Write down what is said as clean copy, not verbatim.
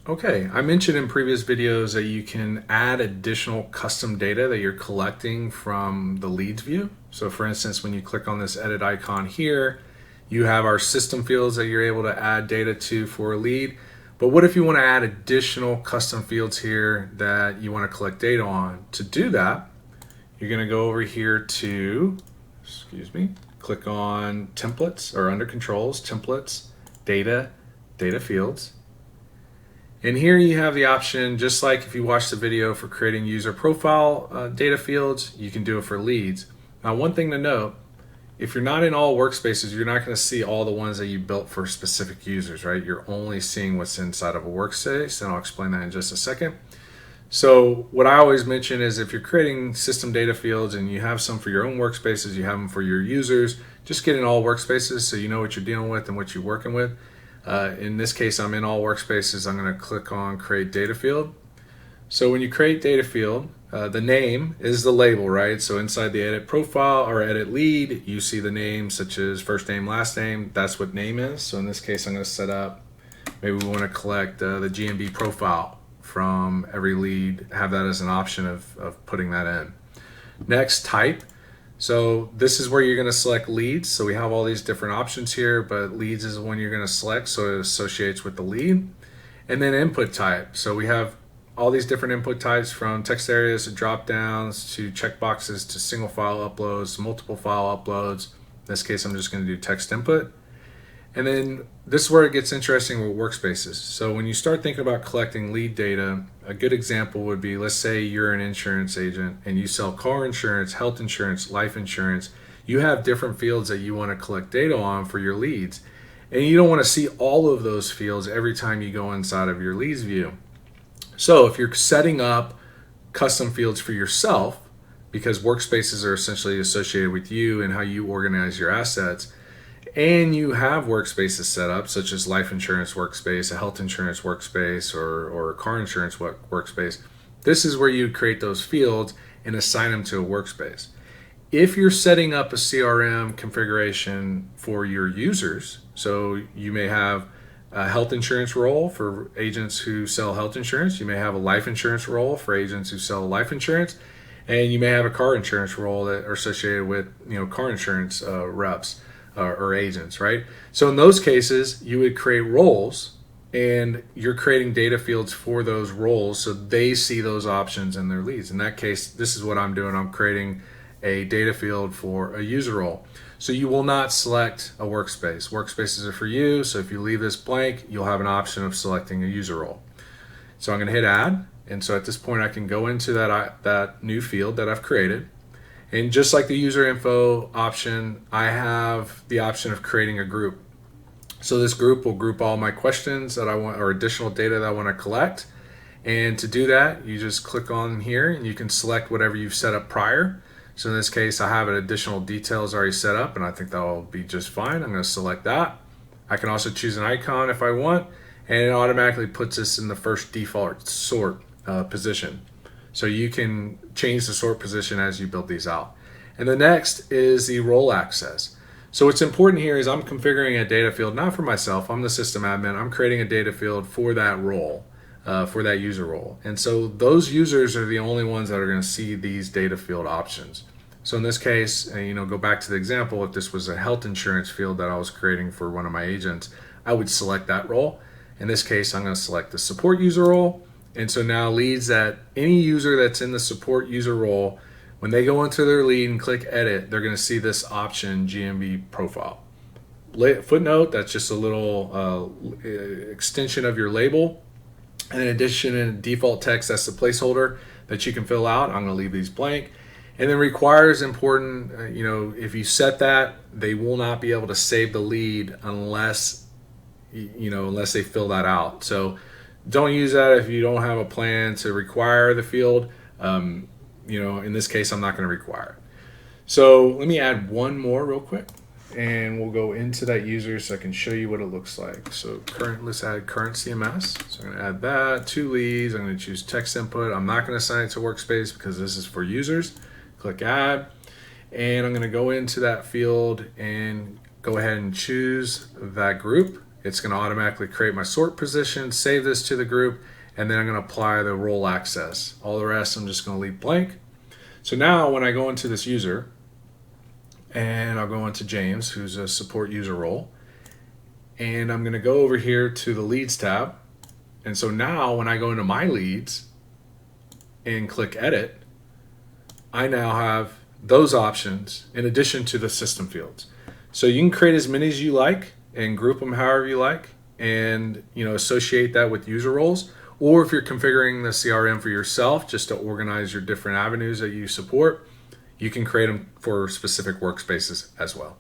Okay, I mentioned in previous videos that you can add additional custom data that you're collecting from the leads view. So for instance, when you click on this edit icon here, you have our system fields that you're able to add data to for a lead. But what if you want to add additional custom fields here that you want to collect data on? To do that, you're going to go over here to, click on templates or under controls, templates, data, data fields. And here you have the option, just like if you watch the video for creating user profile data fields, you can do it for leads. Now, one thing to note, if you're not in all workspaces, you're not going to see all the ones that you built for specific users, right? You're only seeing what's inside of a workspace, and I'll explain that in just a second. So what I always mention is if you're creating system data fields and you have some for your own workspaces, you have them for your users, just get in all workspaces so you know what you're dealing with and what you're working with. In this case, I'm in all workspaces. I'm going to click on create data field. So when you create data field, the name is the label, right? So inside the edit profile or edit lead, you see the name such as first name, last name. That's what name is. So in this case, I'm going to set up, maybe we want to collect the GMB profile from every lead, have that as an option of putting that in. Next, type. So this is where you're going to select leads. So we have all these different options here, but leads is the one you're going to select, so it associates with the lead. And then input type. So we have all these different input types, from text areas to drop downs to checkboxes to single file uploads, multiple file uploads. In this case, I'm just going to do text input. And then this is where it gets interesting with workspaces. So when you start thinking about collecting lead data, a good example would be, let's say you're an insurance agent and you sell car insurance, health insurance, life insurance. You have different fields that you want to collect data on for your leads. And you don't want to see all of those fields every time you go inside of your leads view. So if you're setting up custom fields for yourself, because workspaces are essentially associated with you and how you organize your assets, and you have workspaces set up, such as life insurance workspace, a health insurance workspace, or a car insurance workspace, this is where you create those fields and assign them to a workspace. If you're setting up a CRM configuration for your users, so you may have a health insurance role for agents who sell health insurance, you may have a life insurance role for agents who sell life insurance, and you may have a car insurance role that are associated with car insurance reps or agents, right? So in those cases, you would create roles, and you're creating data fields for those roles so they see those options in their leads. In that case, this is what I'm doing. I'm creating a data field for a user role. So you will not select a workspace. Workspaces are for you, so if you leave this blank, you'll have an option of selecting a user role. So I'm going to hit add, and so at this point I can go into that new field that I've created. And just like the user info option, I have the option of creating a group. So this group will group all my questions that I want, or additional data that I want to collect. And to do that, you just click on here and you can select whatever you've set up prior. So in this case, I have an additional details already set up, and I think that will be just fine. I'm going to select that. I can also choose an icon if I want, and it automatically puts this in the first default sort position. So you can change the sort position as you build these out. And the next is the role access. So what's important here is I'm configuring a data field, not for myself, I'm the system admin, I'm creating a data field for that role, for that user role. And so those users are the only ones that are going to see these data field options. So in this case, go back to the example, if this was a health insurance field that I was creating for one of my agents, I would select that role. In this case, I'm going to select the support user role. And so now leads that any user that's in the support user role, when they go into their lead and click edit, they're going to see this option GMB profile. Footnote, that's just a little extension of your label. And in addition, in default text, that's the placeholder that you can fill out. I'm going to leave these blank. And then requires important, if you set that, they will not be able to save the lead unless they fill that out. So don't use that if you don't have a plan to require the field. In this case, I'm not going to require it. So let me add one more real quick, and we'll go into that user so I can show you what it looks like. So let's add current CMS. So I'm going to add that, 2 leads. I'm going to choose text input. I'm not going to assign it to workspace because this is for users. Click add, and I'm going to go into that field and go ahead and choose that group. It's going to automatically create my sort position, save this to the group, and then I'm going to apply the role access. All the rest I'm just going to leave blank. So now when I go into this user, and I'll go into James, who's a support user role, and I'm going to go over here to the leads tab. And so now when I go into my leads and click edit, I now have those options in addition to the system fields. So you can create as many as you like and group them however you like, and associate that with user roles. Or if you're configuring the CRM for yourself just to organize your different avenues that you support, you can create them for specific workspaces as well.